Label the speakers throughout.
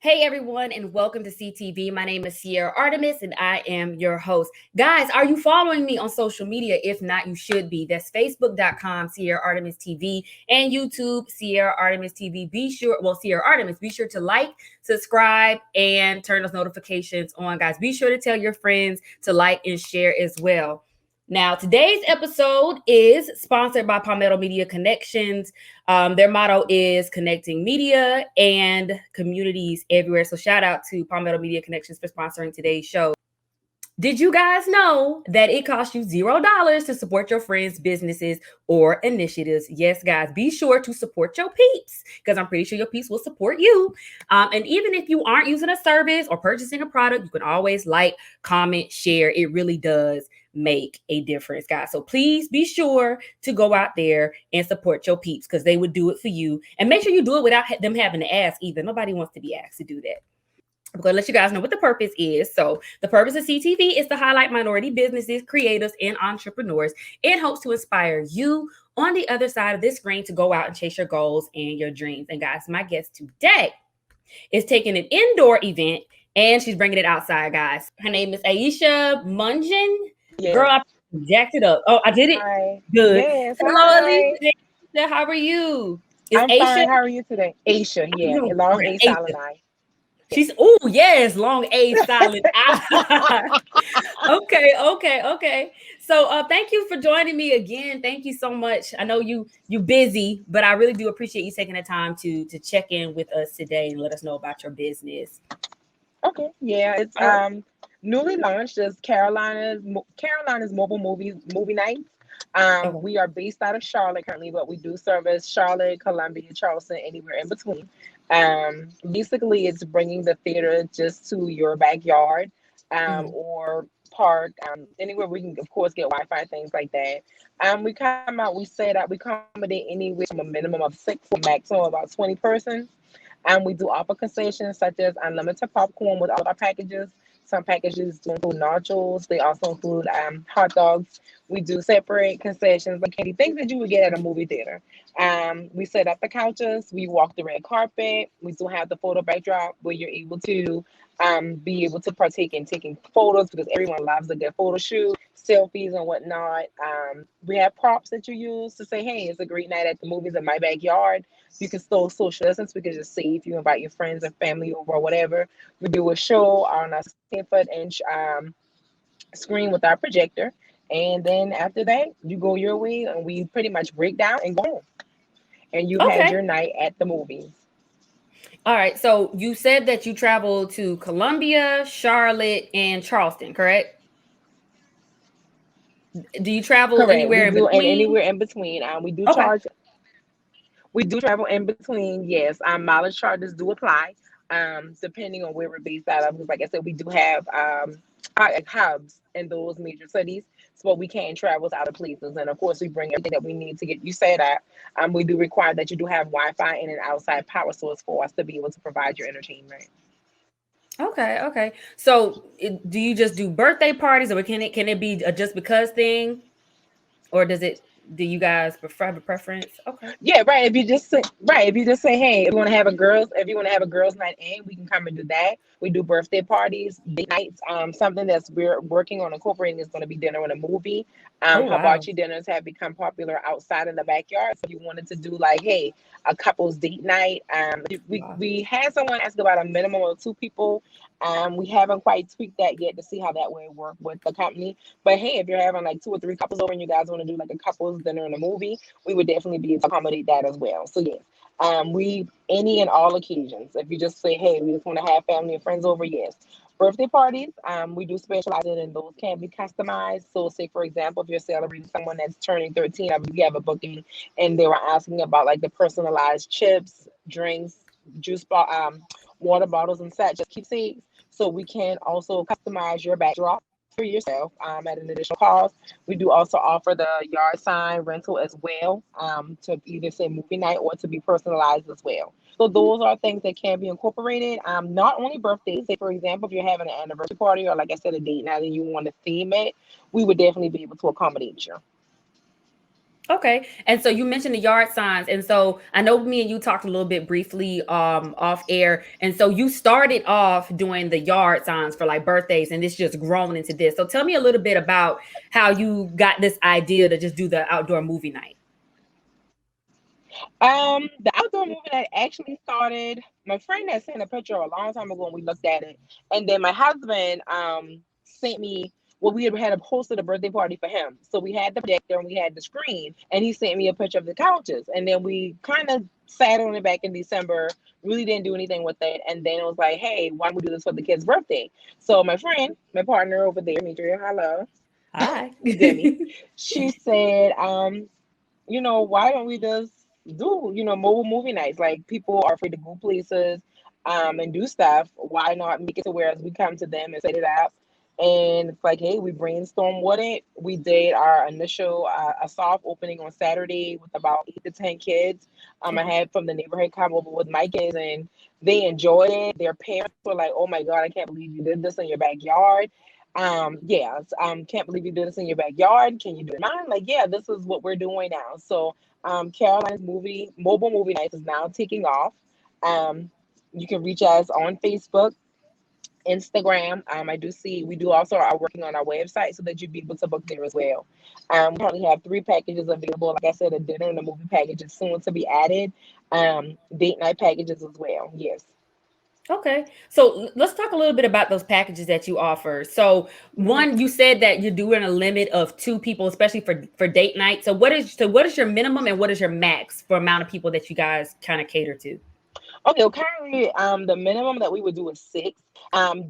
Speaker 1: Hey everyone, and welcome to SITV. My name is Sierra Artemis, and I am your host. Guys, are you following me on social media? If not, you should be. That's facebook.com, Sierra Artemis TV, and YouTube, Sierra Artemis TV. Sierra Artemis, be sure to like, subscribe, and turn those notifications on, guys. Be sure to tell your friends to like and share as well. Now, today's episode is sponsored by Palmetto Media Connections. Their motto is connecting media and communities everywhere. So shout out to Palmetto Media Connections for sponsoring today's show. Did you guys know that it costs you $0 to support your friends' businesses or initiatives? Yes, guys, be sure to support your peeps because I'm pretty sure your peeps will support you. And even if you aren't using a service or purchasing a product, you can always like, comment, share. It really does make a difference, guys. So please be sure to go out there and support your peeps because they would do it for you. And make sure you do it without them having to ask either. Nobody wants to be asked to do that. I'm going to let you guys know what the purpose is. So the purpose of SITV is to highlight minority businesses, creators, and entrepreneurs. It hopes to inspire you on the other side of this screen to go out and chase your goals and your dreams. And guys, my guest today is taking an indoor event and she's bringing it outside, guys. Her name is Aisha Mungin. Yes. Girl, I jacked it up. Oh, I did it?
Speaker 2: Hi.
Speaker 1: Good.
Speaker 2: Yes,
Speaker 1: hello,
Speaker 2: hi.
Speaker 1: Aisha. How are you?
Speaker 2: I'm Aisha? Fine. How are you today? Aisha, yeah. Long A, silent I.
Speaker 1: She's, yes, long A, silent I. Okay. So thank you for joining me again. Thank you so much. I know you're busy, but I really do appreciate you taking the time to check in with us today and let us know about your business.
Speaker 2: Okay. Yeah, it's newly launched as Carolina's mobile movie nights. We are based out of Charlotte currently, but we do service Charlotte, Columbia, Charleston, anywhere in between. Basically, it's bringing the theater just to your backyard or park, anywhere we can, of course, get Wi-Fi, things like that. We accommodate anywhere from a minimum of 6 to maximum about 20 persons. We do offer concessions such as unlimited popcorn with all our packages. Some packages do include nachos. They also include hot dogs. We do separate concessions like candy, things that you would get at a movie theater. We set up the couches. We walk the red carpet. We do have the photo backdrop where you're able to be able to partake in taking photos because everyone loves a good photo shoot, selfies and whatnot. We have props that you use to say, hey, it's a great night at the movies in my backyard. You can still social distance. We can just say if you invite your friends and family over or whatever. We do a show on a 10-foot-inch screen with our projector. And then after that, you go your way and we pretty much break down and go home. And you had your night at the movies.
Speaker 1: All right. So you said that you traveled to Columbia, Charlotte, and Charleston, correct? Do you travel anywhere in between?
Speaker 2: Anywhere in between. We do charge. We do travel in between. Yes. Mileage charges do apply. Depending on where we're based out of. Because like I said, we do have hubs in those major cities. So we can travel to other places. And of course, we bring everything that we need to get you set up. We do require that you do have Wi-Fi and an outside power source for us to be able to provide your entertainment.
Speaker 1: Okay. So do you just do birthday parties or can it be a just because thing? Or do you guys have a preference? Okay.
Speaker 2: Yeah, right. If you just say, hey, if you want to have a girls night in, we can come and do that. We do birthday parties, date nights. Something that's we're working on incorporating is going to be dinner and a movie. Hibachi dinners have become popular outside in the backyard. So if you wanted to do like, hey, a couple's date night. We had someone ask about a minimum of 2 people. We haven't quite tweaked that yet to see how that would work with the company. But hey, if you're having like 2 or 3 couples over and you guys want to do like a couple's dinner and a movie, we would definitely be able to accommodate that as well. So yes, any and all occasions. If you just say, hey, we just want to have family and friends over, yes. birthday parties. We do specialize in, and those can be customized. So, say for example, if you're celebrating someone that's turning 13, I believe you have a booking, and they were asking about like the personalized chips, drinks, water bottles, and such, just keepsakes. So we can also customize your backdrop for yourself at an additional cost. We do also offer the yard sign rental as well, to either say movie night or to be personalized as well. So those are things that can be incorporated. Not only birthdays. Say for example, if you're having an anniversary party or like I said, a date night, and you want to theme it, we would definitely be able to accommodate you.
Speaker 1: Okay. And so you mentioned the yard signs. And so I know me and you talked a little bit briefly off air. And so you started off doing the yard signs for like birthdays and it's just grown into this. So tell me a little bit about how you got this idea to just do the outdoor movie night.
Speaker 2: The outdoor movie that actually started, my friend had sent a picture a long time ago and we looked at it. And then my husband sent me, well, we had hosted a birthday party for him. So we had the projector and we had the screen. And he sent me a picture of the couches. And then we kind of sat on it back in December, really didn't do anything with it. And then it was like, hey, why don't we do this for the kid's birthday? So my friend, my partner over there, Demetria, hello,
Speaker 1: Hi.
Speaker 2: Demi, she said, why don't we just do, mobile movie nights? Like people are afraid to go places, and do stuff. Why not make it to where as we come to them and set it up? And it's like, hey, we brainstorm with it. We did our initial a soft opening on Saturday with about 8 to 10 kids. I
Speaker 1: Okay.
Speaker 2: had from the neighborhood come over with my kids, and they enjoyed it. Their parents were like, "Oh my God, I can't believe you did this in your backyard." Yeah, can't believe you did this in your backyard. Can you do it in mine? Like, yeah, this is what we're doing now. So, Caroline's mobile movie nights is now taking off. Um, you can reach us on Facebook, Instagram. I do see we do also are working on our website so that you'd be able to book there as well. We currently have 3 packages available. Like I said, a dinner and a movie package is soon to be added. Date night packages as well. Yes.
Speaker 1: Okay. So let's talk a little bit about those packages that you offer. So
Speaker 2: Mhm.
Speaker 1: one, you said that you're doing a limit of 2 people, especially for date night. So what is your minimum and what is your max for amount of people that you guys kind of cater to?
Speaker 2: Okay, well, currently, the minimum that we would do is six.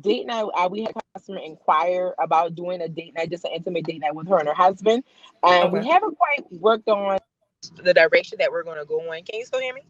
Speaker 2: Date night, we had a customer inquire about doing a date night, just an intimate date night with her and her husband. We
Speaker 1: Okay.
Speaker 2: haven't quite worked on the direction that we're going to go in. Can you still hear me?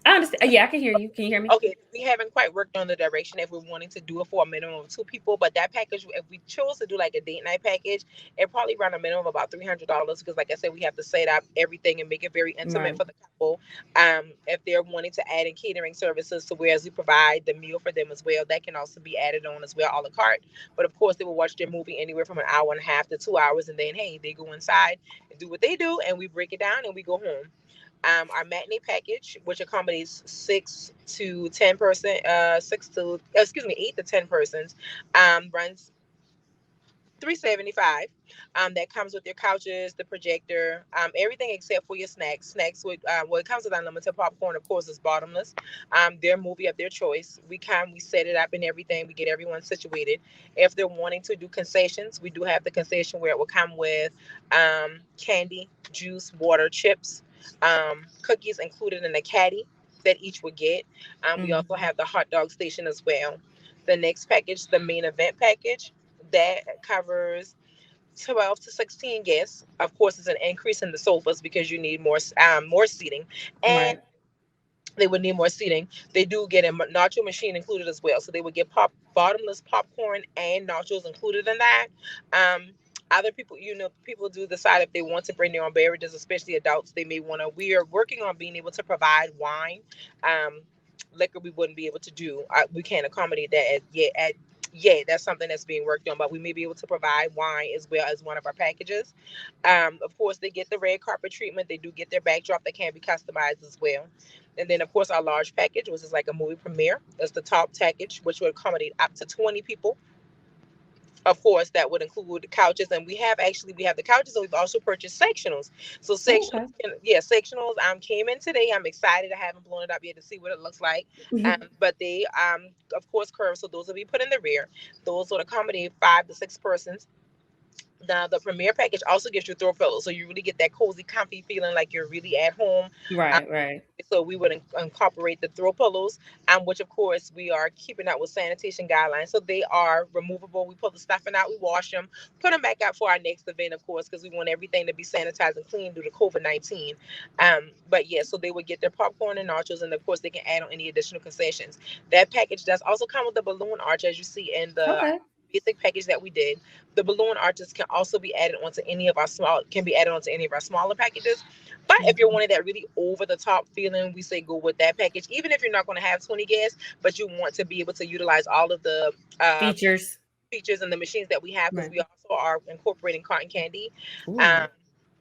Speaker 1: I understand. Yeah, I can hear you. Can you hear me?
Speaker 2: Okay, we haven't quite worked on the direction if we're wanting to do it for a minimum of 2 people. But that package, if we chose to do like a date night package, it probably run a minimum of about $300 because, like I said, we have to set up everything and make it very intimate
Speaker 1: Right.
Speaker 2: for the couple. If they're wanting to add in catering services, to whereas we provide the meal for them as well, that can also be added on as well, a la carte. But of course, they will watch their movie anywhere from an hour and a half to 2 hours, and then hey, they go inside and do what they do, and we break it down and we go home. Our matinee package, which accommodates 6 to 10 person, 8 to 10 persons, runs 375. That comes with your couches, the projector, everything except for your snacks. Snacks with well, it comes with unlimited popcorn. Of course, it's bottomless. Their movie of their choice. We set it up and everything. We get everyone situated. If they're wanting to do concessions, we do have the concession where it will come with candy, juice, water, chips, cookies included in the caddy that each would get. We
Speaker 1: Mm,
Speaker 2: also have the hot dog station as well. The next package, the main event package, that covers 12 to 16 guests. Of course, it's an increase in the sofas because you need more seating, and
Speaker 1: right.
Speaker 2: they would need more seating. They do get a nacho machine included as well, so they would get bottomless popcorn and nachos included in that. Um, Other people, people do decide if they want to bring their own beverages, especially adults. They may want to. We are working on being able to provide wine. Um, Liquor we wouldn't be able to do. We can't accommodate that yeah, that's something that's being worked on, but we may be able to provide wine as well as one of our packages. Of course, they get the red carpet treatment. They do get their backdrop that can be customized as well. And then, of course, our large package, which is like a movie premiere, is the top package, which would accommodate up to 20 people. Of course, that would include couches, and we have the couches, and we've also purchased sectionals. So
Speaker 1: Oh,
Speaker 2: sectionals,
Speaker 1: okay.
Speaker 2: yeah, sectionals. Came in today. I'm excited. I haven't blown it up yet to see what it looks like. But they of course curved, so those will be put in the rear. Those would accommodate 5 to 6 persons. Now, the Premier package also gives you throw pillows, so you really get that cozy, comfy feeling like you're really at home. Um,
Speaker 1: Right, right.
Speaker 2: so we would incorporate the throw pillows, which of course we are keeping up with sanitation guidelines. So they are removable. We pull the stuffing out, we wash them, put them back out for our next event, of course, because we want everything to be sanitized and clean due to COVID-19. But yeah, so they would get their popcorn and nachos, and of course they can add on any additional concessions. That package does also come with a balloon arch, as you see in the
Speaker 1: Okay.
Speaker 2: basic package that we did. The balloon arches can also be added onto any of our smaller packages. But if you're
Speaker 1: Mhm.
Speaker 2: wanting that really over the top feeling, we say go with that package. Even if you're not going to have 20 guests, but you want to be able to utilize all of the
Speaker 1: Features.
Speaker 2: features and the machines that we have, because
Speaker 1: Right.
Speaker 2: we also are incorporating cotton candy.
Speaker 1: Ooh.
Speaker 2: Um,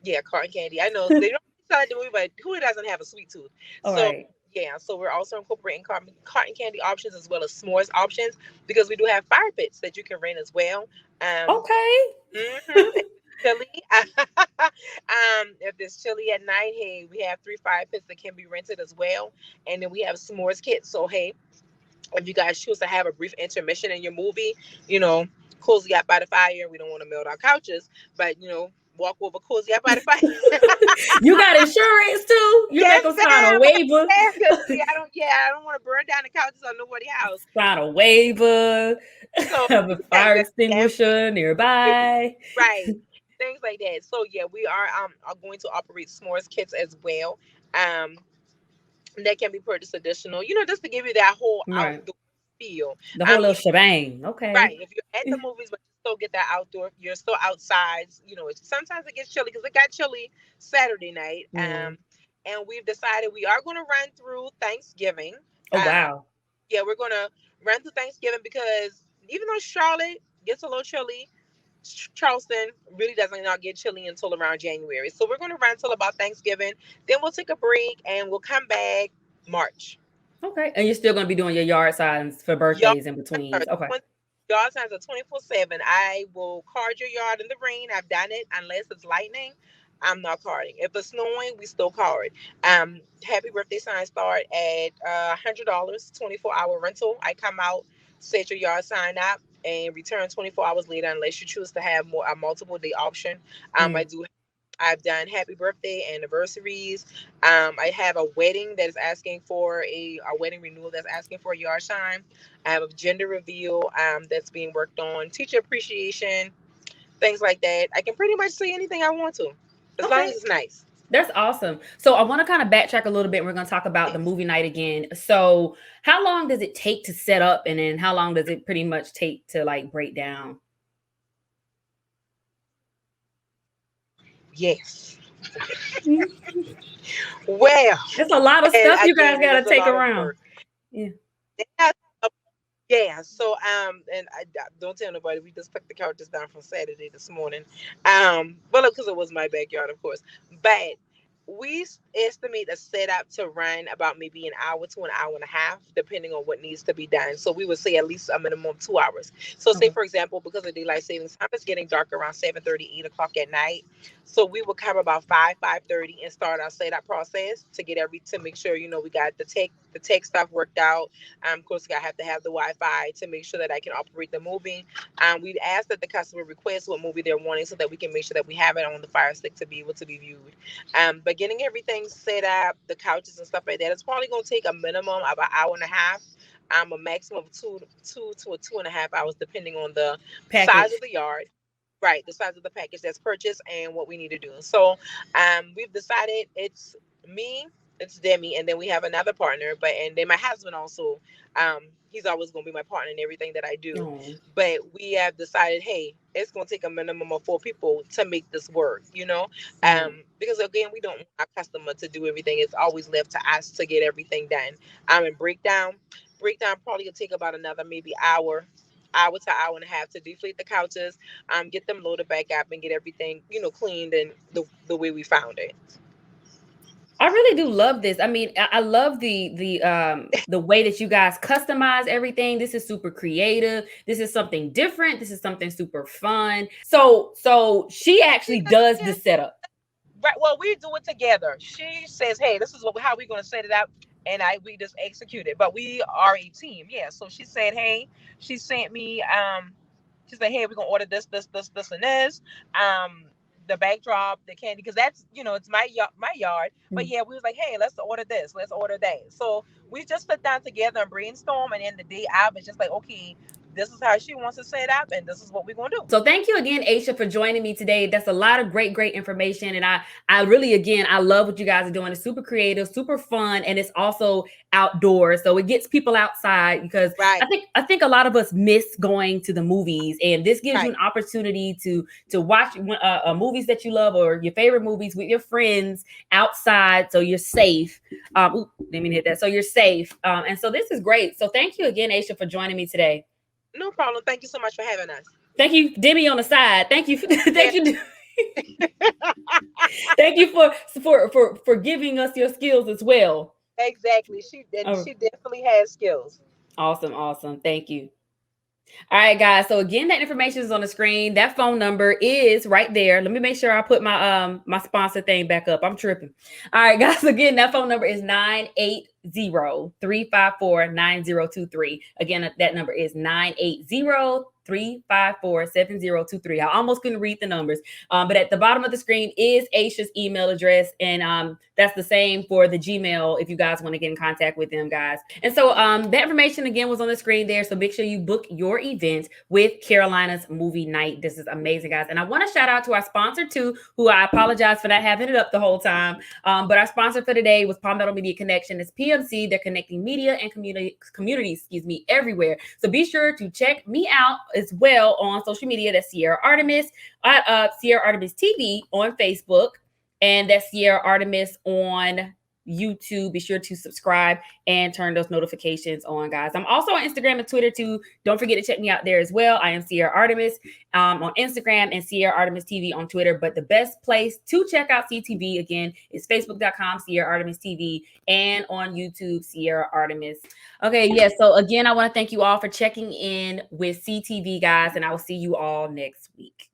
Speaker 2: yeah, cotton candy. I know they don't sell it the movie, but who doesn't have a sweet tooth?
Speaker 1: All
Speaker 2: So
Speaker 1: right.
Speaker 2: yeah, so we're also incorporating cotton candy options as well as s'mores options, because we do have fire pits that you can rent as well. Um,
Speaker 1: Okay.
Speaker 2: if it's chilly, if it's chilly at night, hey, we have 3 fire pits that can be rented as well, and then we have s'mores kits. So hey, if you guys choose to have a brief intermission in your movie, you know, cozy out by the fire. We don't want to melt our couches, but walk over cozy out by the fire.
Speaker 1: You got insurance too? You make
Speaker 2: Yes,
Speaker 1: them sign a
Speaker 2: ma'am.
Speaker 1: waiver.
Speaker 2: Because see, I don't want to burn down the couches on nobody's house.
Speaker 1: Sign a waiver.
Speaker 2: So
Speaker 1: Have a
Speaker 2: yeah,
Speaker 1: fire
Speaker 2: yeah, definitely.
Speaker 1: extinguisher nearby.
Speaker 2: Right. Things like that. So yeah, we are going to operate s'mores kits as well. Um, that can be purchased additional, just to give you that whole
Speaker 1: Right.
Speaker 2: outdoor feel.
Speaker 1: The whole little
Speaker 2: If
Speaker 1: shebang.
Speaker 2: Right.
Speaker 1: Okay.
Speaker 2: If you're at the movies, but you still get that outdoor, you're still outside. Sometimes it gets chilly, because it got chilly Saturday night.
Speaker 1: Mm.
Speaker 2: And we've decided we are going to run through Thanksgiving.
Speaker 1: Oh
Speaker 2: Um,
Speaker 1: wow.
Speaker 2: yeah, we're going to run through Thanksgiving, because even though Charlotte gets a little chilly, Charleston really doesn't not get chilly until around January. So we're going to run till about Thanksgiving. Then we'll take a break and we'll come back March.
Speaker 1: Okay. And you're still gonna be doing your yard signs for
Speaker 2: Y'all
Speaker 1: birthdays in
Speaker 2: are
Speaker 1: betweens. Okay.
Speaker 2: yard signs are 24/7. I will card your yard in the rain. I've done it. Unless it's lightning, I'm not carding. If it's snowing, we still card. Happy birthday signs start at $100, 24-hour rental. I come out, set your yard sign up, and return 24 hours later, unless you choose to have a multiple day option. I
Speaker 1: Mm.
Speaker 2: do I've done happy birthday anniversaries. I have a wedding that is asking for a wedding renewal that's asking for a yard sign. I have a gender reveal that's being worked on, teacher appreciation, things like that. I can pretty much say anything I want to, as long
Speaker 1: Okay.
Speaker 2: as it's nice.
Speaker 1: That's awesome. So I want to kind of backtrack a little bit. We're going to talk about the
Speaker 2: Yes.
Speaker 1: movie night again. So how long does it take to set up, and then how long does it pretty much take to like break down?
Speaker 2: Yes. Well,
Speaker 1: It's a lot of stuff you guys
Speaker 2: again, it
Speaker 1: got
Speaker 2: is
Speaker 1: to
Speaker 2: a
Speaker 1: take
Speaker 2: lot of
Speaker 1: around.
Speaker 2: work.
Speaker 1: Yeah.
Speaker 2: Yeah, so and don't tell nobody, we just took the couches down from Saturday this morning. Well, because it was my backyard, of course. But estimate a setup to run about maybe an hour to an hour and a half, depending on what needs to be done. So we would say at least a minimum of 2 hours. So say
Speaker 1: Okay.
Speaker 2: for example, because of daylight savings time, it's getting dark around 7:30, 8 o'clock at night. So we will come about 5:30 and start our setup process to get to make sure we got the tech stuff worked out. Of course, I have to have the Wi-Fi to make sure that I can operate the movie. We ask that the customer request what movie they're wanting, so that we can make sure that we have it on the Fire Stick to be able to be viewed. But getting everything set up, the couches and stuff like that, it's probably going to take a minimum of an hour and a half. A maximum of two to a 2.5 hours, depending on the size
Speaker 1: Package.
Speaker 2: of the yard. Right, the size of the package that's purchased and what we need to do. So, we've decided it's me, it's Demi, and then we have another partner. And then my husband also. He's always going to be my partner in everything that I do.
Speaker 1: Oh.
Speaker 2: But we have decided, hey, it's going to take a minimum of 4 people to make this work.
Speaker 1: Right.
Speaker 2: Because again, we don't want our customer to do everything. It's always left to us to get everything done. And breakdown probably will take about another maybe hour to hour and a half to deflate the couches, get them loaded back up and get everything, cleaned and the way we found it.
Speaker 1: I really do love this. I mean, I love the way that you guys customize everything. This is super creative. This is something different. This is something super fun. So she actually does the setup.
Speaker 2: Right. Well, we do it together. She says, "Hey, this is how we're going to set it up," and we just execute it. But we are a team. Yeah. So she said, "Hey," she sent me She said, hey, we're gonna order this, and this. The backdrop, the candy, because that's, it's my yard. But yeah, we was like, hey, let's order this, let's order that. So we just sit down together and brainstorm, and in the day I was just like, okay, this is how she wants to set up, and this is what we're gonna do.
Speaker 1: So thank you again, Aisha, for joining me today. That's a lot of great information. And I really, again, I love what you guys are doing. It's super creative, super fun, and it's also outdoors. So it gets people outside, because I think a lot of us miss going to the movies, and this gives you an opportunity to watch movies that you love, or your favorite movies, with your friends outside. So you're safe. Didn't mean to hit that. So you're safe. And so this is great. So thank you again, Aisha, for joining me today.
Speaker 2: No problem. Thank you so much for having us.
Speaker 1: Thank you, Demi, on the side. Thank you. Thank you. Thank you for giving us your skills as well.
Speaker 2: Exactly. She definitely has skills.
Speaker 1: Awesome. Thank you. All right, guys. So again, that information is on the screen. That phone number is right there. Let me make sure I put my my sponsor thing back up. I'm tripping. All right, guys. Again, that phone number is 980-354-9023. Again, that number is 980-354-7023. I almost couldn't read the numbers, but at the bottom of the screen is Aisha's email address, and that's the same for the Gmail if you guys want to get in contact with them, guys. And so that information again was on the screen there. So make sure you book your event with Carolina's Movie Night. This is amazing, guys. And I want to shout out to our sponsor too, who I apologize for not having it up the whole time. But our sponsor for today was Palmetto Media Connection. It's PMC. They're connecting media and communities, everywhere. So be sure to check me out as well on social media. That's Sierra Artemis at Sierra Artemis TV on Facebook, and that's Sierra Artemis on YouTube. Be sure to subscribe and turn those notifications on, guys. I'm also on Instagram and Twitter too. Don't forget to check me out there as well. I am Sierra Artemis on Instagram, and Sierra Artemis TV on Twitter. But the best place to check out CTV again is facebook.com Sierra Artemis TV, and on YouTube Sierra Artemis. Okay, yes. So again, I want to thank you all for checking in with CTV, guys, and I will see you all next week.